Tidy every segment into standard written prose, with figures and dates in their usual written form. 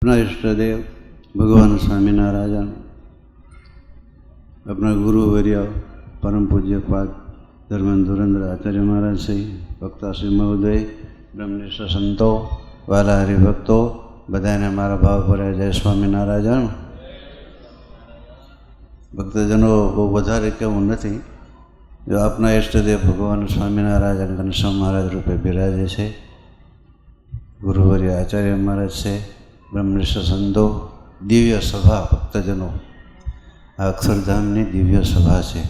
अपना इष्टदेव भगवान स्वामीनारायण, अपना गुरुवर्य परम पूज्य पाद धर्मेंद्र आचार्य महाराज श्री भक्ताश्री महोदय, ब्रह्मनिष्ठ संतो, वाला हरिभक्तो बधाने मारा भाव पर जय स्वामीनारायण। भक्तजनों बहु वधारे कहूँ नहीं, जो अपना इष्टदेव भगवान स्वामीनारायण घनश्याम महाराज रूपे बिराजे छे, गुरुवर्य आचार्य महाराज से ब्रह्मनिष्ठ संतो, दिव्य सभा भक्तजनों, अक्षरधामनी दिव्य सभा है।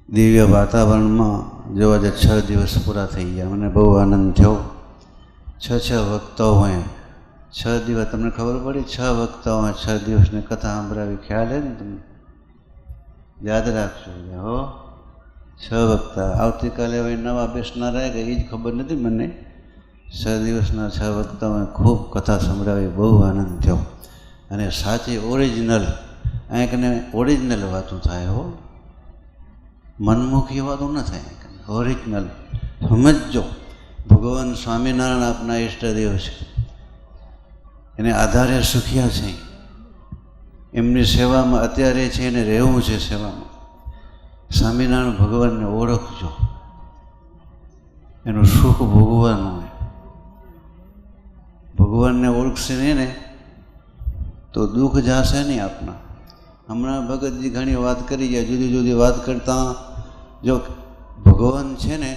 दिव्य वातावरण में जो आज 6 दिवस पूरा थी गया, मैंने बहु आनंद थो। 6 वक्ताओं हैं, 6 दिवस तमने खबर पड़ी, 6 वक्ताओं हैं, 6 दिवस ने कथा सांभळावी, ख्याल है ने तमने? याद राखशो हो। 6 वक्ता आवती काले हवे नवा बेसनारा है कि खबर नहीं मने। 6 दिवसना 6 वक्ताओं खूब कथा सांभळावी, बहु आनंद थो। अने साची ओरिजिनल आँकने ओरिजिनल बातों थाय हो, मनमुखी बातों न थाय, ओरिजिनल समझो। भगवान स्वामीनारायण अपना इष्टदेव है, एने आधारे सुखिया छे, एमनी सेवा में अत्यारे छे ने रहेवुं छे। सेवा में स्वामीनारायण भगवान ने ओळखजो, एनु सुख भोगवानुं है। भगवान ने ओळखशे नहीं ने तो दुख जाशे नहीं अपना। हमणां भगतजी घणी बात करी गया, जुदी जुदी बात करता जो भगवान छे ने,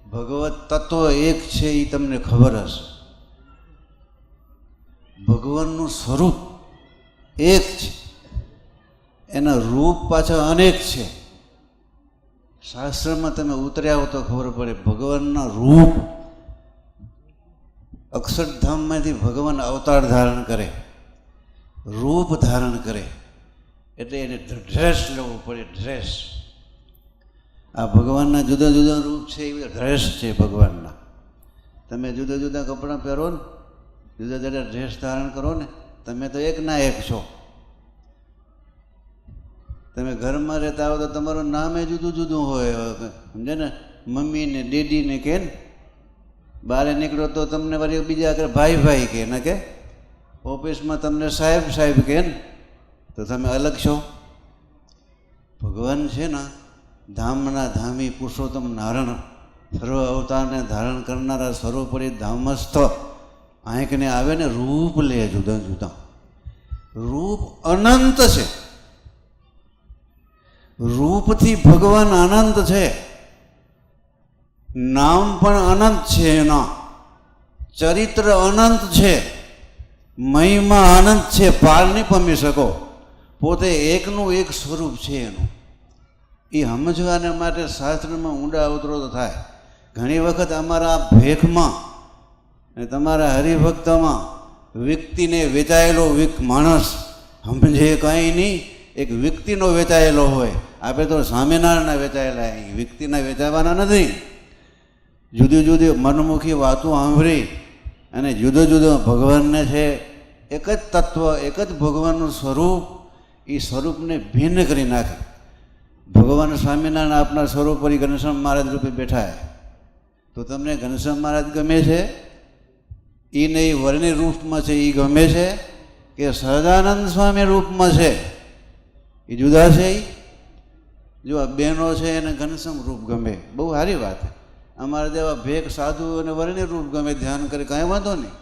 भगवत तत्व एक छे ई तमने खबर हशे। भगवाननुं स्वरूप एक छे, एना रूप पाछा अनेक छे। शास्त्र में तमे उतर्या हो तो खबर पड़े, भगवानना रूप अक्षरधाम में भगवान अवतार धारण करे, रूप धारण करे, एटले एने ड्रेस लेवो पड़े। ड्रेस आ भगवानना जुदा जुदा रूप छे, ए ड्रेस छे भगवानना। तमे जुदा जुदा कपड़ा पहरो ने, जुदा जुदा ड्रेस धारण करो ने, तमे तो एक ना एक छो। तमे घर में रहता हो तो तमारुं नाम जुदू जुदू होय, समझे ने? मम्मी ने डेडी ने कहे, बारे निकलो तो तमने वरी बीजा के भाई भाई कहे न के, ऑफिस में तमने साहेब साहेब कहे, तो तमे अलग छो। भगवान छे ना, धामना धामी पुरुषोत्तम नारायण, सर्व अवतार ने धारण करनारा सर्वोपरि धामस्थ आँख ने आवे ने रूप ले जुदा जुदा। रूप अनंत छे, रूप थी भगवान अनंत छे, नाम पण अनंत छे, एना चरित्र अनंत छे, महिमा अनंत छे, पार नहीं पमी सको। पोते एकनु एक स्वरूप छे एनु। ए समझवाने माटे शास्त्र में ऊंडा उतरो तो थाय। घणी वखत अमारा भेख में ने तमारा हरिभक्त में व्यक्ति ने वेचायेलो माणस समझे कई नहीं, एक व्यक्ति नो वेचायेलो होय। आपे तो स्वामीनारायण वेचायेला, व्यक्ति ने वेचावाना नहीं। जुदी जुदी मनमुखी बातों सांभळी अने जुदो जुदो भगवान ने छे एक ज तत्व, एक ज भगवान स्वरूप, ए स्वरूप ने भिन्न करी नाखे। भगवान स्वामीनारायण अपना स्वरूप पर घनश्याम महाराज रूपे बैठा है, तो तमने घनश्याम महाराज गमे छे? ई नहीं वर्णी रूप में छे ई गमे छे के सदानंद स्वामी रूप में छे ई जुदा छे? जो आ बहनों छे एने घनश्याम रूप गमे, बहु सारी बात है। अमारा जेवा भेख साधु अने वर्णी रूप गमे, ध्यान करे कांई वांधो नहीं।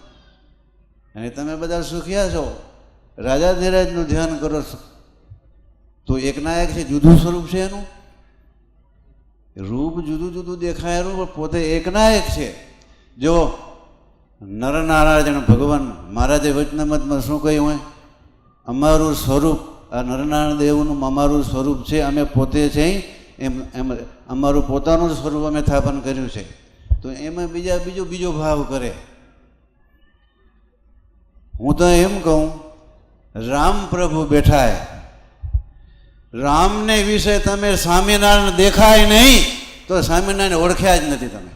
अने तमे बधा सुखिया छो, राजा धीराजनुं ध्यान करो तो एक ना एक छे, जुदू स्वरूप छे एनुं। रूप जुदू जुदू देखायेલું पण पोते एक ना एक छे। जो नरनारायण भगवान महाराजे वचनामृत में शुं कह्युं होय? अमारुं स्वरूप आ नरनारायण देवनुं अमारुं स्वरूप छे, अमे पोते छे एम एम अमारुं पोतानुं स्वरूप अमे स्थापन कर्युं छे। तो एमां बीजा बीजो भाव करे। हूँ तो एम कहूँ, राम प्रभु बैठा है, राम ने विषय तमे स्वामीनारायण देखाय नहीं तो स्वामीनारायण ओळख्या ज नथी। तमे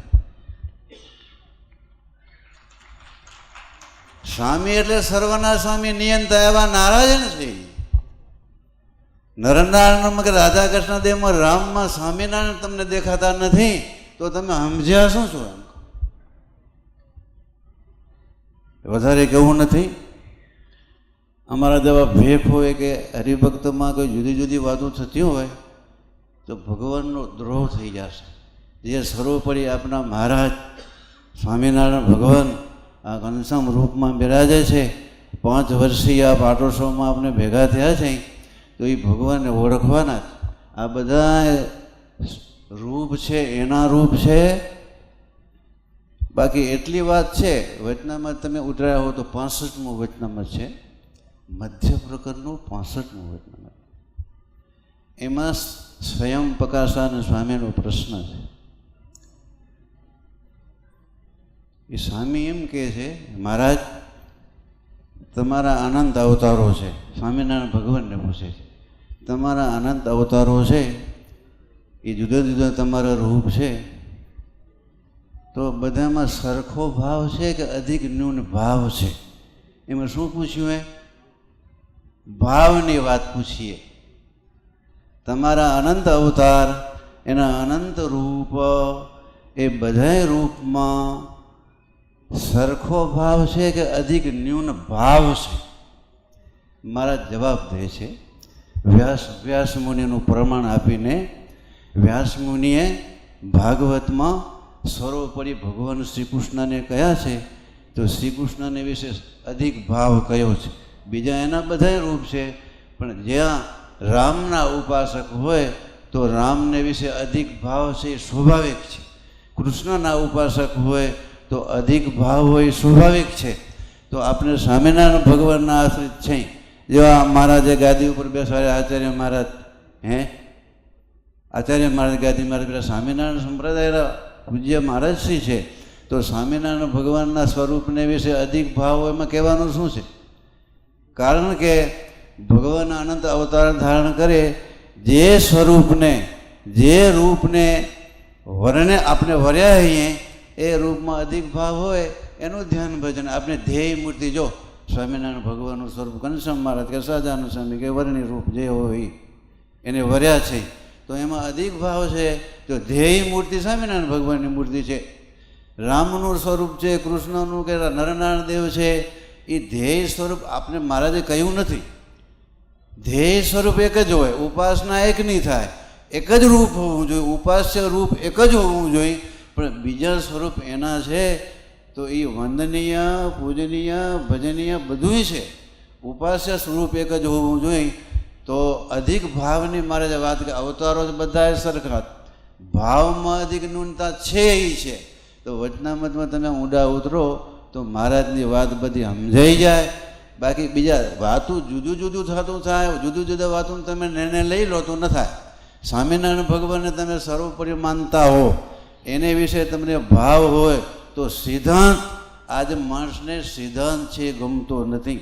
स्वामी एटले सर्वना स्वामी, नियंता एवा नारायण छे। नरनारायण में राधा कृष्ण देव में राम में स्वामीनारायण तमने देखाता नहीं तो तमे समझ्या शुं छो? વધારે કહેવું નથી. અમારા જેવા ભેખ હોય કે હરિભક્તમાં કોઈ જુદી જુદી વાતો થતી હોય તો ભગવાનનો દ્રોહ થઈ જશે. જે સર્વોપરી આપણા મહારાજ સ્વામિનારાયણ ભગવાન આ ઘનશ્યામ રૂપમાં બિરાજે છે. 5 વર્ષીય આ પાટોત્સવમાં આપણે ભેગા થયા છે તો એ ભગવાનને ઓળખવાના જ. આ બધા રૂપ છે એના રૂપ છે. બાકી એટલી વાત છે, વચનામૃત તમે ઉતર્યા હો તો 65મું વચનામૃત છે, મધ્ય પ્રકરણનું 65મું વચનામૃત. એમાં સ્વયં પ્રકાશાનંદ સ્વામીનો પ્રશ્ન છે. એ સ્વામી એમ કહે છે, મહારાજ તમારા અનંત અવતારો છે. સ્વામિનારાયણ ભગવાનને પૂછે છે, તમારા અનંત અવતારો છે, એ જુદા જુદા તમારા રૂપ છે, તો બધામાં સરખો ભાવ છે કે અધિક ન્યૂન ભાવ છે? એમાં શું પૂછ્યું? ભાવની વાત પૂછીએ. તમારા અનંત અવતાર, એના અનંત રૂપ, એ બધા રૂપમાં સરખો ભાવ છે કે અધિક ન્યૂન ભાવ છે? મારા જવાબ દે છે. વ્યાસ મુનિનું પ્રમાણ આપીને વ્યાસ મુનિએ ભાગવતમાં સર્વોપરી ભગવાન શ્રી કૃષ્ણને કયા છે તો શ્રી કૃષ્ણને વિશે અધિક ભાવ કયો છે? બીજા એના બધા રૂપ છે, પણ જ્યાં રામના ઉપાસક હોય તો રામને વિશે અધિક ભાવ છે, એ સ્વાભાવિક છે. કૃષ્ણના ઉપાસક હોય તો અધિક ભાવ હોય, સ્વાભાવિક છે. તો આપણે સ્વામિનારાયણ ભગવાનના આશ્રિત છે. જેવા મહારાજે ગાદી ઉપર બેસાડ્યા આચાર્ય મહારાજ, આચાર્ય મહારાજ ગાદી મહારાજ પેલા સ્વામિનારાયણ સંપ્રદાયના પૂજ્ય મહારાજશ્રી છે. તો સ્વામિનારાયણ ભગવાનના સ્વરૂપને વિશે અધિક ભાવ હોય, એમાં કહેવાનું શું છે? કારણ કે ભગવાન અનંત અવતાર ધારણ કરે, જે સ્વરૂપને, જે રૂપને વરને આપણે વર્યા છીએ એ રૂપમાં અધિક ભાવ હોય એનું ધ્યાન ભજન. આપણે ધ્યેય મૂર્તિ જો સ્વામિનારાયણ ભગવાનનું સ્વરૂપ ઘનશ્યામ મહારાજ કે સહજાનંદ સ્વામી કે વર્ણિ રૂપ જે હોય એને વર્યા છે, તો એમાં અધિક ભાવ છે. તો ધ્યેય મૂર્તિ સ્વામિનારાયણ ભગવાનની મૂર્તિ છે. રામનું સ્વરૂપ છે, કૃષ્ણનું કે નરનારાયણ દેવ છે, એ ધ્યેય સ્વરૂપ આપણે મહારાજે કહ્યું નથી. ધ્યેય સ્વરૂપ એક જ હોય, ઉપાસના એક નહીં થાય. એક જ રૂપ હોવું જોઈએ, ઉપાસ્ય રૂપ એક જ હોવું જોઈએ, પણ બીજા સ્વરૂપ એના છે. તો એ વંદનીય, પૂજનીય, ભજનીય બધું છે. ઉપાસ્ય સ્વરૂપ એક જ હોવું જોઈએ. તો અધિક ભાવની મારે જે વાત કે અવતારો બધા સરખા, ભાવમાં અધિક ન્યૂનતા છે એ છે. તો વચનામૃતમાં તમે ઊંડા ઉતરો તો મહારાજની વાત બધી સમજાઈ જાય. બાકી બીજા વાતું જુદું જુદું થતું થાય, જુદું જુદા વાતું તમે નિર્ણય લઈ લો તો ન થાય. સ્વામિનારાયણ ભગવાનને તમે સર્વોપરી માનતા હો, એને વિશે તમને ભાવ હોય તો સિદ્ધાંત, આજે માણસને સિદ્ધાંત છે ગમતો નથી.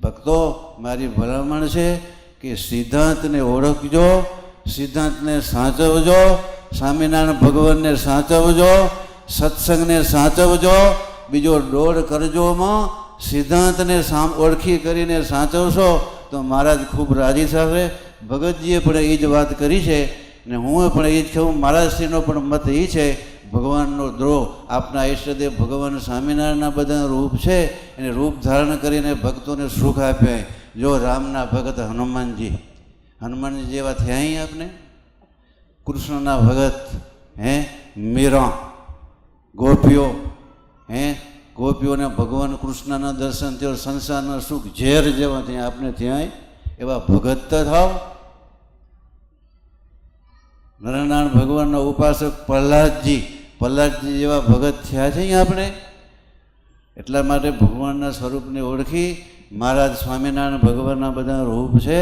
ભક્તો, મારી ભલામણ છે કે સિદ્ધાંતને ઓળખજો, સિદ્ધાંતને સાચવજો, સ્વામિનારાયણ ભગવાનને સાચવજો, સત્સંગને સાચવજો. બીજો દોડ કરજોમાં સિદ્ધાંતને ઓળખી કરીને સાચવશો તો મહારાજ ખૂબ રાજી થશે. ભગતજીએ પણ એ જ વાત કરી છે ને હું પણ એ જ કહું. મહારાજશ્રીનો પણ મત એ છે, ભગવાનનો દ્રોહ. આપના ઈષ્ટદેવ ભગવાન સ્વામિનારાયણના બધા રૂપ છે, એને રૂપ ધારણ કરીને ભક્તોને સુખ આપે. જો રામના ભગત હનુમાનજી જેવા થયા અહીં આપને, કૃષ્ણના ભગત મીરા, ગોપીઓ, ગોપીઓને ભગવાન કૃષ્ણના દર્શન થયો, સંસારના સુખ ઝેર જેવા ત્યાં આપણે ત્યાં એવા ભગત તો થાવ. નરનારાયણ ભગવાનના ઉપાસક પ્રહલાદજી જેવા ભગત થયા છે અહીંયા આપણે. એટલા માટે ભગવાનના સ્વરૂપને ઓળખી, મહારાજ સ્વામિનારાયણ ભગવાનના બધા રૂપ છે.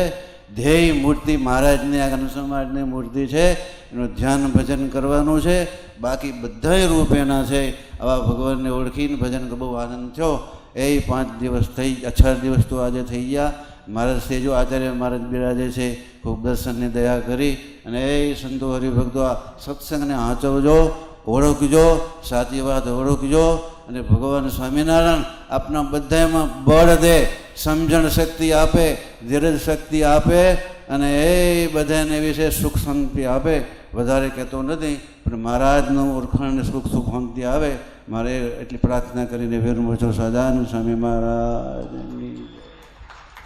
ધ્યેય મૂર્તિ મહારાજની, આ ઘનશ્યામ મહારાજની મૂર્તિ છે, એનું ધ્યાન ભજન કરવાનું છે. બાકી બધાય રૂપ એના છે. આવા ભગવાનને ઓળખીને ભજન બહુ આનંદ થયો. એ 5 દિવસ થઈ, 6 દિવસ તો આજે થઈ ગયા. મહારાજ સેજો આચાર્ય મહારાજ બિરાજે છે, ખૂબ દર્શનની દયા કરી. અને એ સંતો હરિભક્તો આ સત્સંગને આંચવજો, ઓળખજો, સાચી વાત ઓળખજો. અને ભગવાન સ્વામિનારાયણ આપના બધામાં બળ દે, સમજણ શક્તિ આપે, ધીરજ શક્તિ આપે, અને એ બધાને વિશે સુખ શાંતિ આપે. વધારે કહેતો નથી, પણ મહારાજનું ઓળખાણને સુખ શાંતિ આવે મારે એટલી પ્રાર્થના કરીને વિરમું છું સદાનંદ સ્વામી મહારાજની જય.